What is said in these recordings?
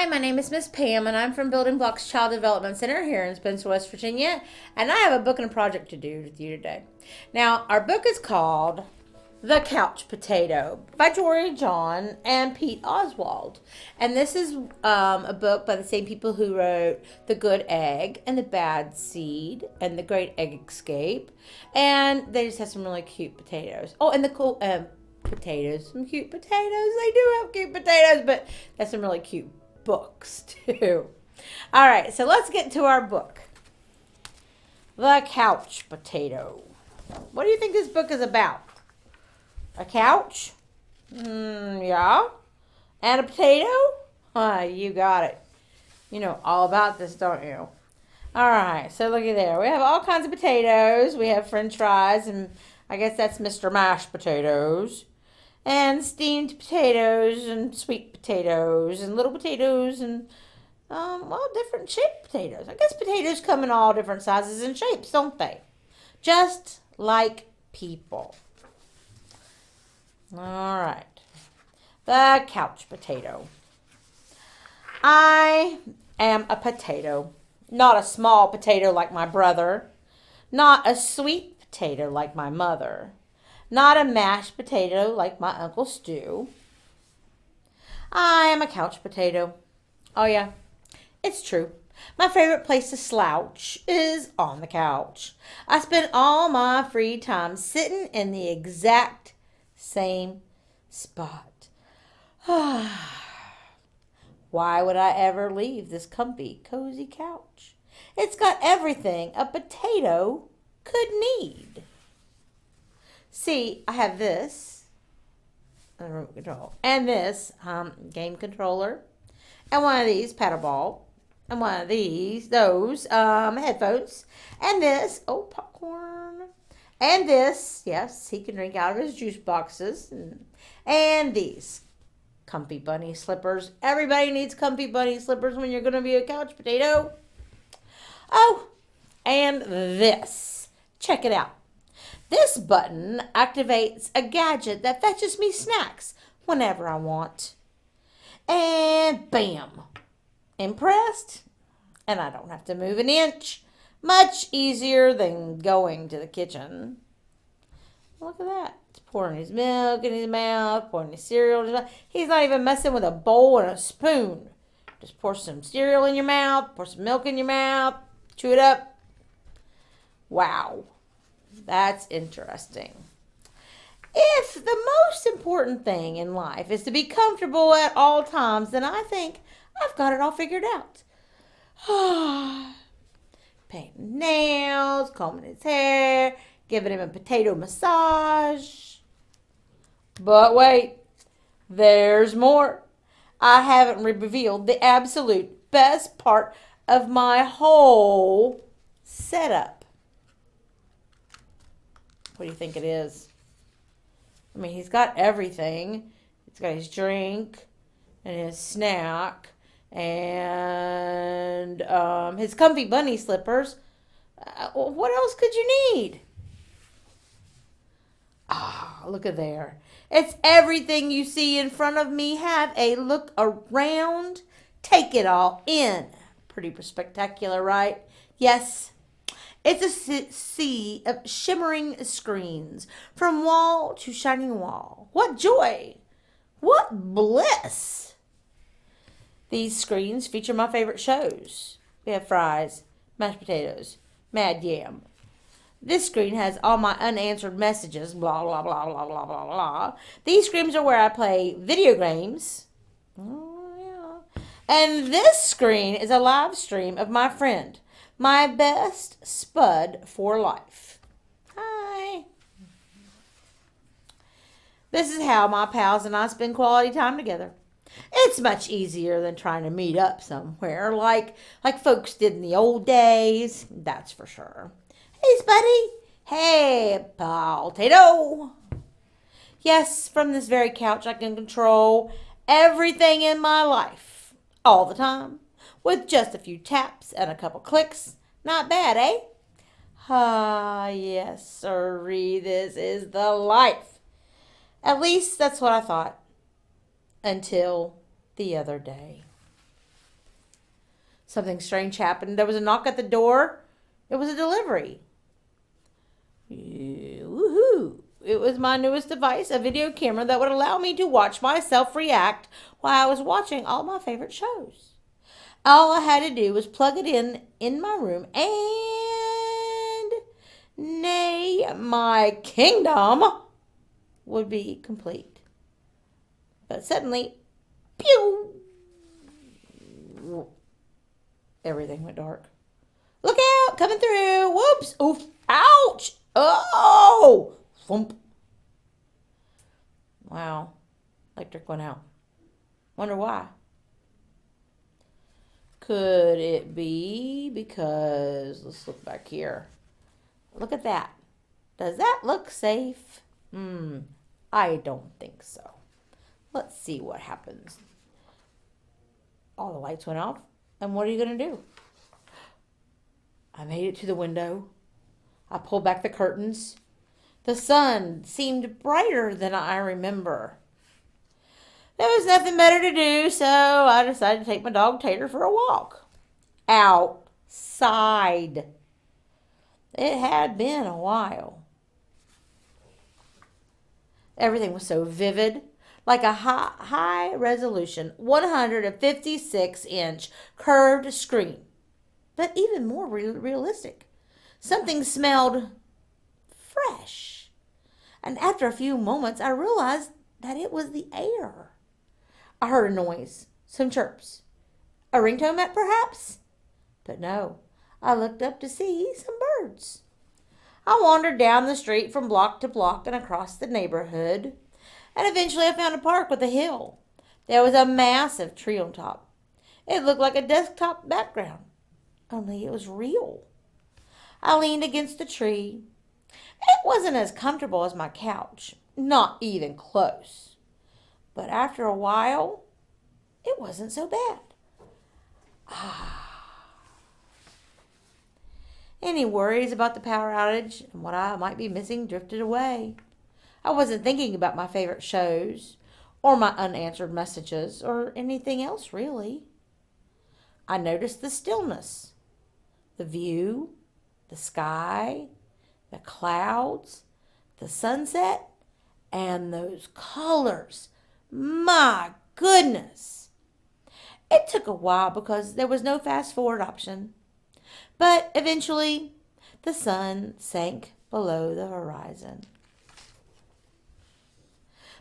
my name is Miss Pam, and I'm from Building Blocks Child Development Center here in Spencer, West Virginia, and I have a book and a project to do with you today. Now, our book is called The Couch Potato by Tori John and Pete Oswald. And this is a book by the same people who wrote The Good Egg and The Bad Seed and The Great Egg Escape. And they just have some really cute potatoes. Oh, and the cool potatoes, some cute potatoes. They do have cute potatoes, but that's some really cute books too. All right, so let's get to our book. The Couch Potato. What do you think this book is about? A couch? Yeah. And a potato? You got it. You know all about this, don't you? All right, so looky there. We have all kinds of potatoes. We have French fries, and I guess that's Mr. Mashed Potatoes. And steamed potatoes, and sweet potatoes, and little potatoes, and, different shaped potatoes. I guess potatoes come in all different sizes and shapes, don't they? Just like people. All right. The couch potato. I am a potato. Not a small potato like my brother. Not a sweet potato like my mother. Not a mashed potato like my Uncle Stu. I am a couch potato. Oh, yeah, it's true. My favorite place to slouch is on the couch. I spend all my free time sitting in the exact same spot. Why would I ever leave this comfy, cozy couch? It's got everything a potato could need. See, I have this remote control, and this game controller, and one of these paddle ball, and one of those headphones, and this popcorn, and this, yes, he can drink out of his juice boxes, and these comfy bunny slippers. Everybody needs comfy bunny slippers when you're going to be a couch potato. Oh, and this. Check it out. This button activates a gadget that fetches me snacks whenever I want. And bam! Impressed? And I don't have to move an inch. Much easier than going to the kitchen. Look at that. He's pouring his milk in his mouth, pouring his cereal in his mouth. He's not even messing with a bowl and a spoon. Just pour some cereal in your mouth, pour some milk in your mouth, chew it up. Wow. That's interesting. If the most important thing in life is to be comfortable at all times, then I think I've got it all figured out. Painting nails, combing his hair, giving him a potato massage. But wait, there's more. I haven't revealed the absolute best part of my whole setup. What do you think it is? I mean, he's got everything. He's got his drink and his snack and his comfy bunny slippers. What else could you need? Look at there. It's everything you see in front of me. Have a look around. Take it all in. Pretty spectacular, right? Yes. It's a sea of shimmering screens from wall to shining wall. What joy! What bliss! These screens feature my favorite shows. We have fries, mashed potatoes, Mad Yam. This screen has all my unanswered messages, blah, blah, blah, blah, blah, blah, blah. These screens are where I play video games. Oh, yeah. And this screen is a live stream of my friend. My best spud for life. Hi. This is how my pals and I spend quality time together. It's much easier than trying to meet up somewhere like folks did in the old days. That's for sure. Hey, Spuddy. Hey, potato. Yes, from this very couch I can control everything in my life all the time. With just a few taps and a couple clicks. Not bad, eh? Yes, sirree, this is the life. At least that's what I thought. Until the other day. Something strange happened. There was a knock at the door. It was a delivery. Woohoo! It was my newest device, a video camera that would allow me to watch myself react while I was watching all my favorite shows. All I had to do was plug it in my room, and nay, my kingdom would be complete. But suddenly, pew! Everything went dark. Look out! Coming through! Whoops! Oof! Ouch! Oh! Thump. Wow. Electric went out. Wonder why. Could it be because, let's look back here. Look at that. Does that look safe? I don't think so. Let's see what happens. All the lights went off. And what are you going to do? I made it to the window. I pulled back the curtains. The sun seemed brighter than I remember. There was nothing better to do, so I decided to take my dog Tater for a walk. Outside. It had been a while. Everything was so vivid, like a high resolution, 156-inch curved screen, but even more realistic. Something smelled fresh. And after a few moments, I realized that it was the air. I heard a noise, some chirps. A ringtone, perhaps? But no, I looked up to see some birds. I wandered down the street from block to block and across the neighborhood, and eventually I found a park with a hill. There was a massive tree on top. It looked like a desktop background, only it was real. I leaned against the tree. It wasn't as comfortable as my couch, not even close. But after a while, it wasn't so bad. Any worries about the power outage and what I might be missing drifted away. I wasn't thinking about my favorite shows or my unanswered messages or anything else really. I noticed the stillness, the view, the sky, the clouds, the sunset, and those colors. My goodness! It took a while because there was no fast forward option. But eventually, the sun sank below the horizon.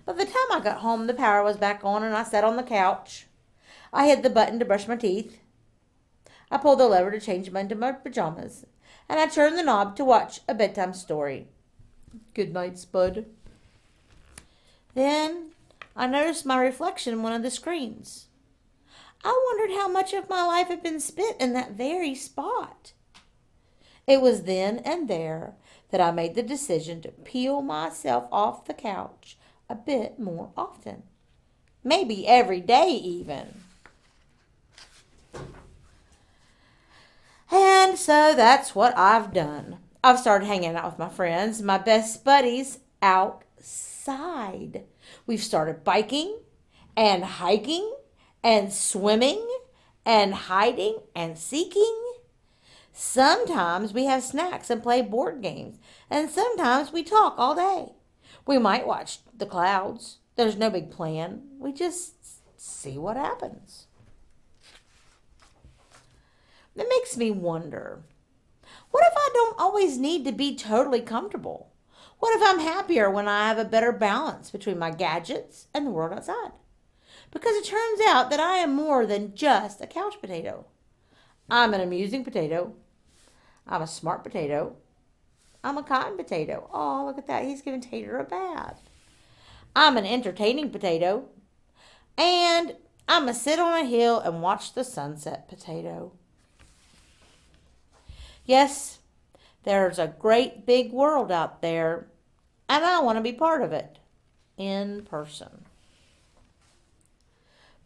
By the time I got home, the power was back on and I sat on the couch. I hit the button to brush my teeth. I pulled the lever to change into my pajamas. And I turned the knob to watch a bedtime story. Good night, Spud. Then I noticed my reflection in one of the screens. I wondered how much of my life had been spent in that very spot. It was then and there that I made the decision to peel myself off the couch a bit more often. Maybe every day even. And so that's what I've done. I've started hanging out with my friends, my best buddies, outside. We've started biking and hiking and swimming and hiding and seeking. Sometimes we have snacks and play board games, and sometimes we talk all day. We might watch the clouds. There's no big plan. We just see what happens. That makes me wonder, what if I don't always need to be totally comfortable? What if I'm happier when I have a better balance between my gadgets and the world outside? Because it turns out that I am more than just a couch potato. I'm an amusing potato. I'm a smart potato. I'm a kind potato. Oh, look at that. He's giving Tater a bath. I'm an entertaining potato. And I'm a sit on a hill and watch the sunset potato. Yes, there's a great big world out there, and I want to be part of it in person.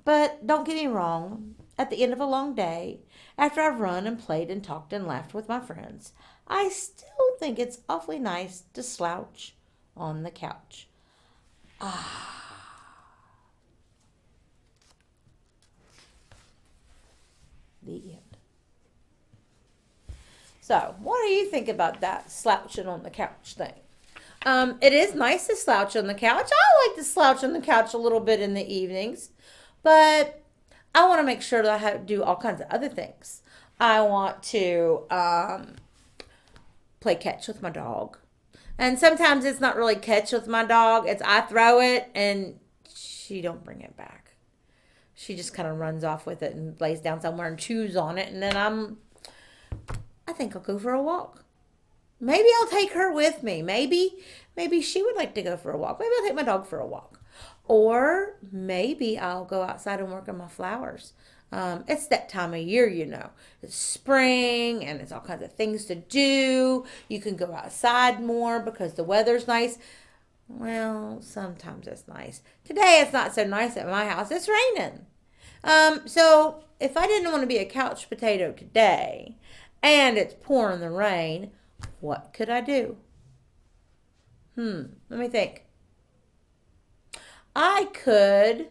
But don't get me wrong, at the end of a long day, after I've run and played and talked and laughed with my friends, I still think it's awfully nice to slouch on the couch. The end. So, what do you think about that slouching on the couch thing? It is nice to slouch on the couch. I like to slouch on the couch a little bit in the evenings, but I want to make sure that I have to do all kinds of other things. I want to play catch with my dog. And sometimes it's not really catch with my dog. It's I throw it and she don't bring it back. She just kind of runs off with it and lays down somewhere and chews on it. And then I think I'll go for a walk. Maybe I'll take her with me. Maybe she would like to go for a walk. Maybe I'll take my dog for a walk. Or maybe I'll go outside and work on my flowers. It's that time of year, you know. It's spring and it's all kinds of things to do. You can go outside more because the weather's nice. Well, sometimes it's nice. Today it's not so nice at my house. It's raining. So if I didn't want to be a couch potato today and it's pouring the rain, what could I do? Let me think. I could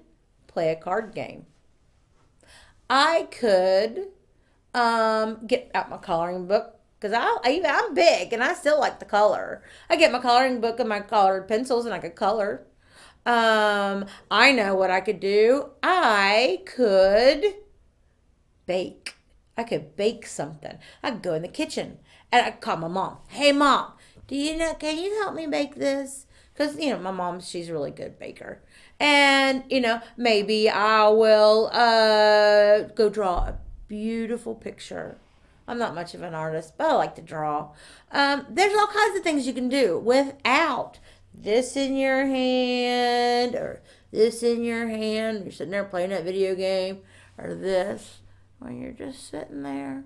play a card game. I could get out my coloring book because I'm big and I still like to color. I get my coloring book and my colored pencils and I could color. I know what I could do. I could bake. I could bake something. I could go in the kitchen and I could call my mom. Hey, Mom, can you help me bake this? Because, my mom, she's a really good baker. And, maybe I will go draw a beautiful picture. I'm not much of an artist, but I like to draw. There's all kinds of things you can do without this in your hand or this in your hand. You're sitting there playing that video game or this when you're just sitting there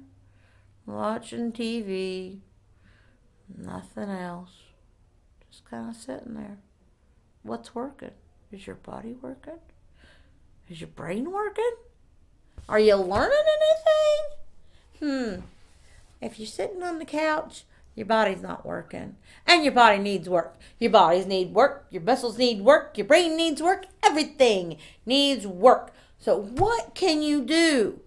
watching TV. Nothing else. Just kind of sitting there. What's working? Is your body working? Is your brain working? Are you learning anything? If you're sitting on the couch, your body's not working. And your body needs work. Your bodies need work. Your muscles need work. Your brain needs work. Everything needs work. So what can you do?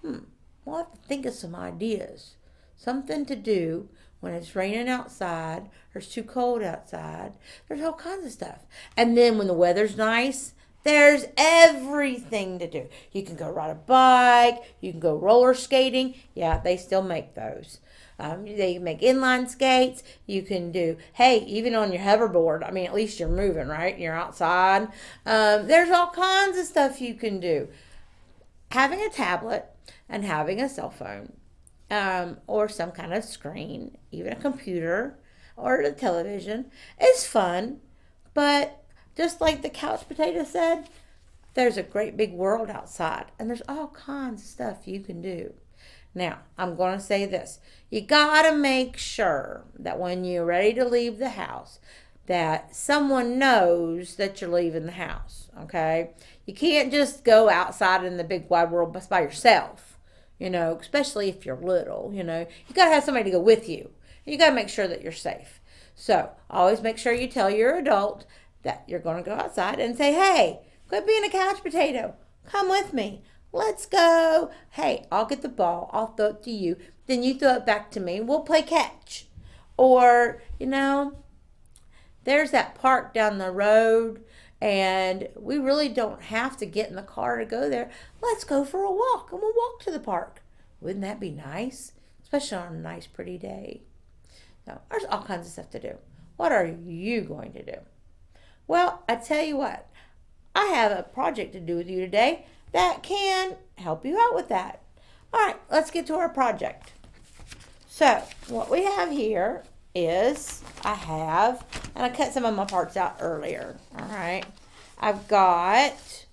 We'll have to think of some ideas. Something to do when it's raining outside or it's too cold outside. There's all kinds of stuff. And then when the weather's nice, there's everything to do. You can go ride a bike. You can go roller skating. Yeah, they still make those. They make inline skates. You can do, even on your hoverboard. At least you're moving, right? You're outside. There's all kinds of stuff you can do. Having a tablet and having a cell phone or some kind of screen, even a computer or a television, is fun. But just like the couch potato said, there's a great big world outside, and there's all kinds of stuff you can do. Now, I'm going to say this. You got to make sure that when you're ready to leave the house, that someone knows that you're leaving the house, okay? You can't just go outside in the big wide world by yourself, especially if you're little, You got to have somebody to go with you. You got to make sure that you're safe. So, always make sure you tell your adult that you're going to go outside and say, hey, quit being a couch potato. Come with me. Let's go. Hey, I'll get the ball. I'll throw it to you. Then you throw it back to me. We'll play catch. Or, there's that park down the road and we really don't have to get in the car to go there. Let's go for a walk and we'll walk to the park. Wouldn't that be nice? Especially on a nice, pretty day. No, there's all kinds of stuff to do. What are you going to do? Well, I tell you what, I have a project to do with you today that can help you out with that. All right, let's get to our project. So, what we have here is and I cut some of my parts out earlier. All right, I've got,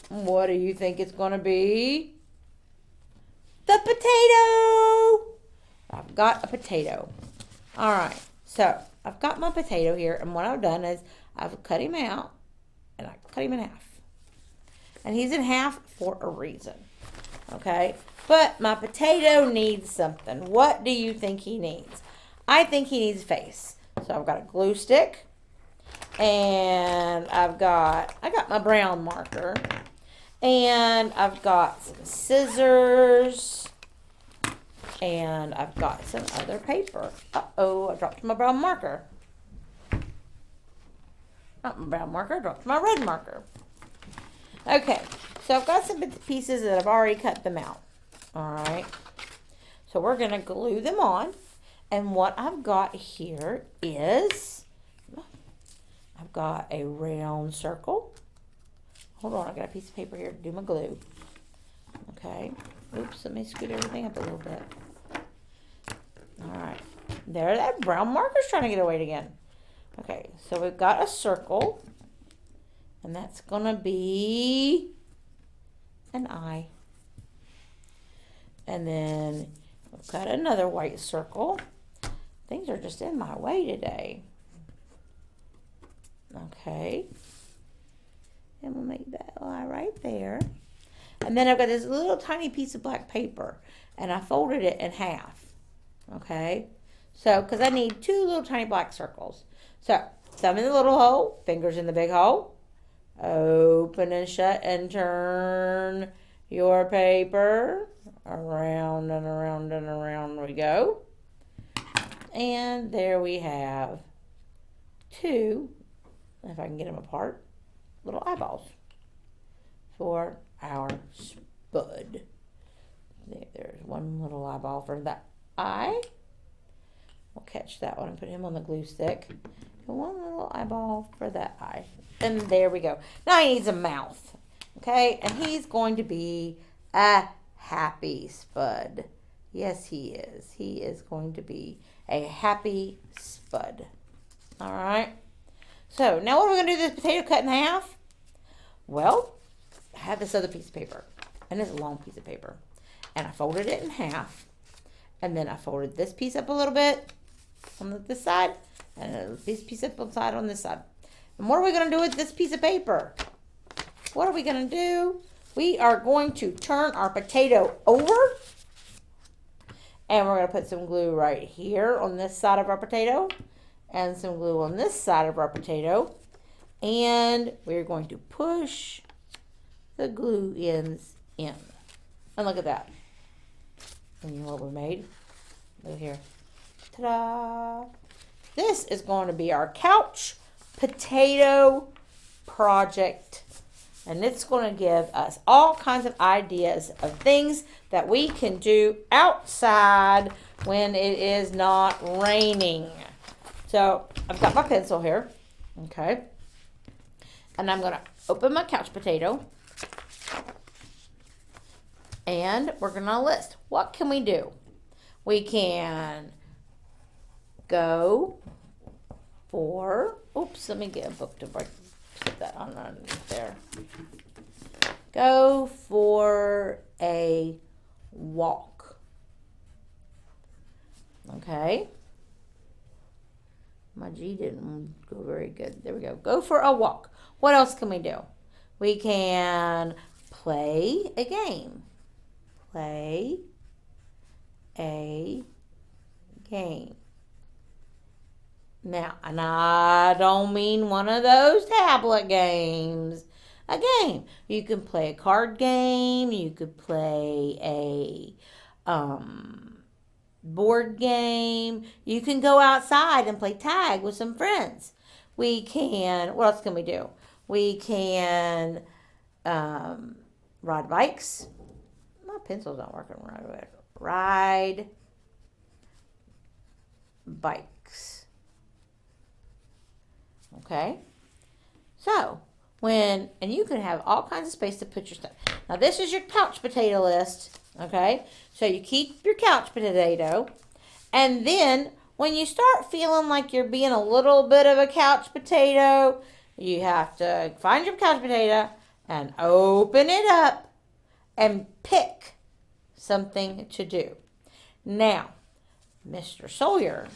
what do you think it's going to be? The potato. I've got a potato. All right, so I've got my potato here, and what I've done is I've cut him out, and I cut him in half. And he's in half for a reason, okay? But my potato needs something. What do you think he needs? I think he needs a face. So I've got a glue stick, and I got my brown marker, and I've got some scissors. And I've got some other paper. Uh-oh, I dropped my brown marker. Not my brown marker, I dropped my red marker. Okay, so I've got some bits and pieces that I've already cut them out. All right, so we're going to glue them on. And what I've got here is, I've got a round circle. Hold on, I got a piece of paper here to do my glue. Okay, oops, let me scoot everything up a little bit. All right, there, that brown marker's trying to get away again. Okay, so we've got a circle, and that's gonna be an eye. And then we've got another white circle. Things are just in my way today. Okay, and we'll make that lie right there. And then I've got this little tiny piece of black paper, and I folded it in half. Okay, so because I need two little tiny black circles. So thumb in the little hole, fingers in the big hole. Open and shut and turn your paper around and around and around we go. And there we have two, if I can get them apart, little eyeballs for our spud. There's one little eyeball for that eye. We'll catch that one and put him on the glue stick. And one little eyeball for that eye. And there we go. Now he needs a mouth. Okay, and he's going to be a happy spud. Yes, he is. He is going to be a happy spud. All right. So now what are we going to do with this potato cut in half? Well, I have this other piece of paper, and it's a long piece of paper, and I folded it in half, and then I folded this piece up a little bit on this side, and this piece up on this side. And what are we going to do with this piece of paper? What are we going to do? We are going to turn our potato over, and we're going to put some glue right here on this side of our potato, and some glue on this side of our potato, and we're going to push the glue ends in. And look at that. And you know what we made? Look here. Ta-da! This is going to be our couch potato project. And it's going to give us all kinds of ideas of things that we can do outside when it is not raining. So I've got my pencil here. Okay. And I'm going to open my couch potato. And we're going to list. What can we do? We can go for, oops, let me get a book to put that on underneath there. Go for a walk. Okay. My G didn't go very good. There we go. Go for a walk. What else can we do? We can play a game. Play a game. Now, and I don't mean one of those tablet games. A game. You can play a card game. You could play a board game. You can go outside and play tag with some friends. We can, what else can we do? We can ride bikes. My pencil's not working right. Ride bikes. Okay. So, and you can have all kinds of space to put your stuff. Now, this is your couch potato list. Okay. So, you keep your couch potato. And then, when you start feeling like you're being a little bit of a couch potato, you have to find your couch potato and open it up and pick something to do. Now, Mr. Sawyer,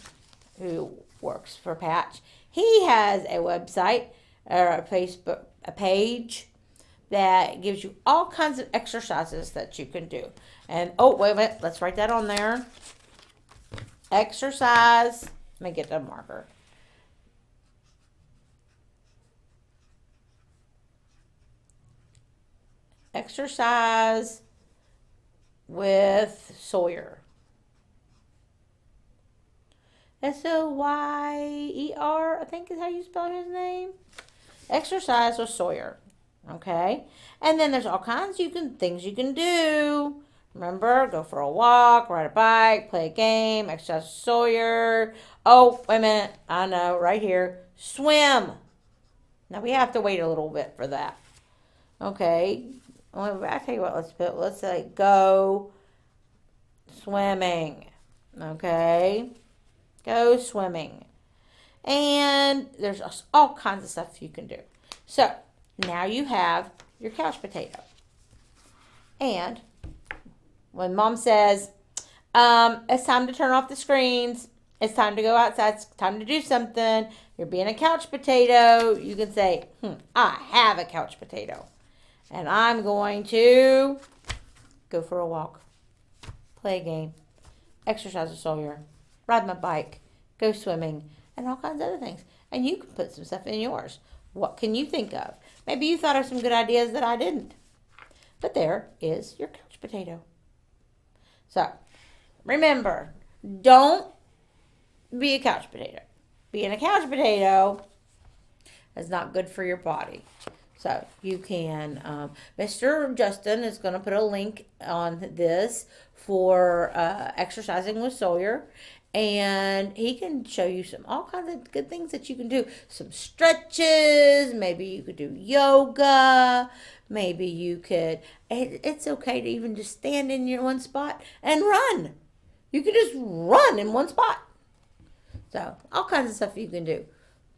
who works for Patch, he has a website or a Facebook page that gives you all kinds of exercises that you can do. And, oh, wait a minute, let's write that on there. Exercise, let me get the marker. Exercise with Sawyer. Soyer, I think is how you spell his name. Exercise with Sawyer. Okay? And then there's all kinds things you can do. Remember, go for a walk, ride a bike, play a game, exercise with Sawyer. Oh, wait a minute. I know, right here. Swim. Now we have to wait a little bit for that. Okay. Well, I tell you what, let's say go swimming. Okay. Go swimming. And there's all kinds of stuff you can do. So now you have your couch potato. And when mom says, it's time to turn off the screens, it's time to go outside, it's time to do something, you're being a couch potato, you can say, I have a couch potato. And I'm going to go for a walk, play a game, exercise with Sawyer, ride my bike, go swimming, and all kinds of other things. And you can put some stuff in yours. What can you think of? Maybe you thought of some good ideas that I didn't. But there is your couch potato. So, remember, don't be a couch potato. Being a couch potato is not good for your body. So, you can, Mr. Justin is going to put a link on this for exercising with Sawyer. And he can show you all kinds of good things that you can do. Some stretches. Maybe you could do yoga. Maybe you could. It's okay to even just stand in your one spot and run. You can just run in one spot. So all kinds of stuff you can do.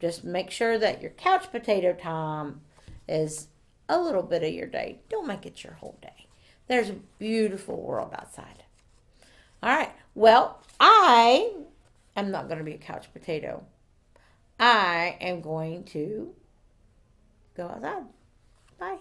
Just make sure that your couch potato time is a little bit of your day. Don't make it your whole day. There's a beautiful world outside. All right. Well, I am not going to be a couch potato. I am going to go outside. Bye.